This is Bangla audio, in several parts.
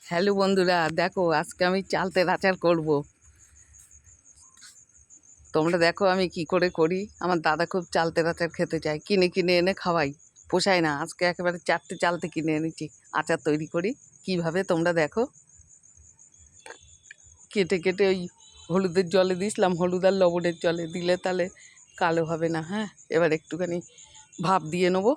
হ্যালো বন্ধুরা, দেখো আজকে আমি চালতের আচার করব। তোমরা দেখো আমি কি করে করি। আমার দাদা খুব চালতের আচার খেতে চায়, কিনে কিনে এনে খাওয়াই, পোষায় না। আজকে একেবারে 4টে চালতে কিনে এনেছি, আচার তৈরি করি। কিভাবে তোমরা দেখো। কেটে কেটে ওই হলুদের জলে দিয়েছিলাম, হলুদ আর লবণের জলে দিলে তাহলে কালো হবে না। হ্যাঁ, এবার একটুখানি ভাপ দিয়ে নেবো।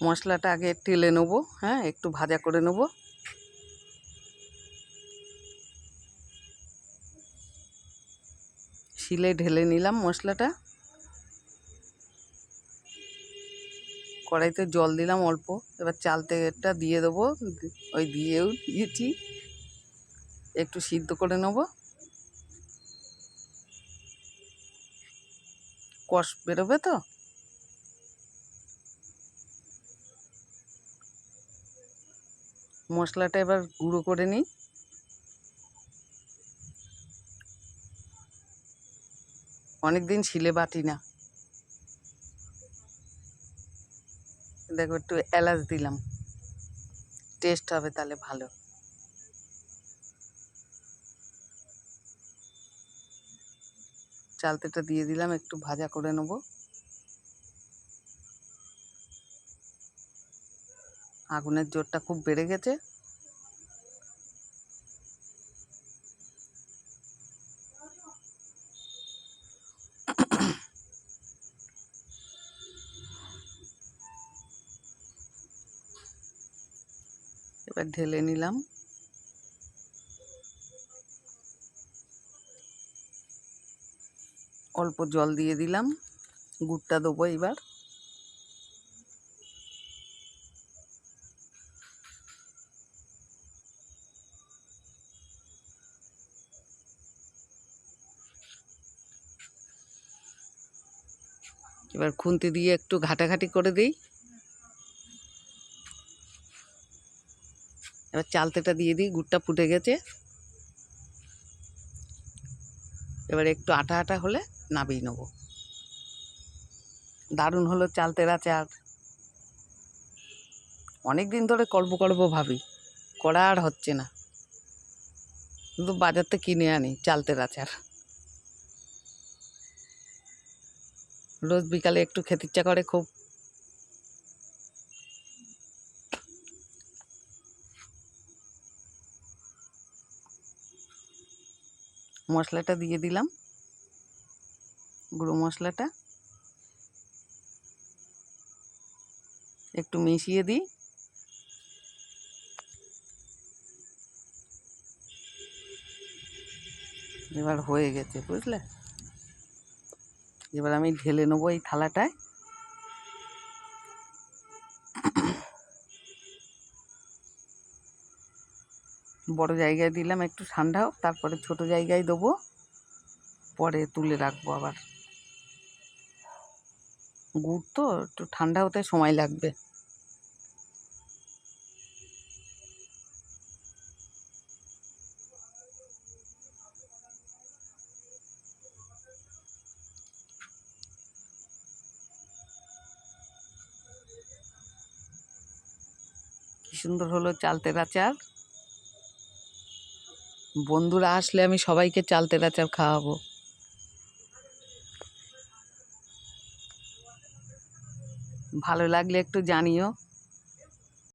মশলাটা আগে টেলে নেবো, হ্যাঁ, একটু ভাজা করে নেবো। শিলে ঢেলে নিলাম মশলাটা। কড়াইতে জল দিলাম অল্প, এবার চালতেটা দিয়ে দেবো। ওই দিয়েও দিয়েছি, একটু সিদ্ধ করে নেবো। কষ বেরোবে তো। মশলাটা এবার গুঁড়ো করে নিই। অনেক দিন শিলে বাটি না। দেখো একটু এলাচ দিলাম, টেস্ট হবে তাহলে ভালো। চালতেটা দিয়ে দিলাম, একটু ভাজা করে নেব। আগুনের জোরটা খুব বেড়ে গেছে। এবার ঢেলে নিলাম। অল্প জল দিয়ে দিলাম, গুড়টা দেবো এবার। এবার খুন্তি দিয়ে একটু ঘাটাঘাটি করে দিই। এবার চালতেটা দিয়ে দিই, গুড়টা ফুটে গেছে। এবার একটু আটা আটা হলে নামিয়ে নেব। দারুণ হলো চালতের আচার। অনেক দিন ধরে করবো ভাবি, করা আর হচ্ছে না। কিন্তু বাজার থেকে কিনে আনি চালতের আচার। রোজ বিকালে একটু খেতে ইচ্ছা করে খুব। মশলাটা দিয়ে দিলাম, গুঁড়ো মশলাটা একটু মিশিয়ে দিই। এবার হয়ে গেছে, বুঝলে। এবার আমি ঢেলে নেবো এই থালাটায়। বড় জায়গায় দিলাম, একটু ঠান্ডা হোক, তারপরে ছোট জায়গায় দেবো, পরে তুলে রাখবো আবার। গুড় তো একটু ঠান্ডা হতে সময় লাগবে। কি সুন্দর হলো চালতের আচার। বন্ধুরা আসলে আমি সবাইকে চালতের আচার খাওয়াবো। ভালো লাগলে একটু জানিও।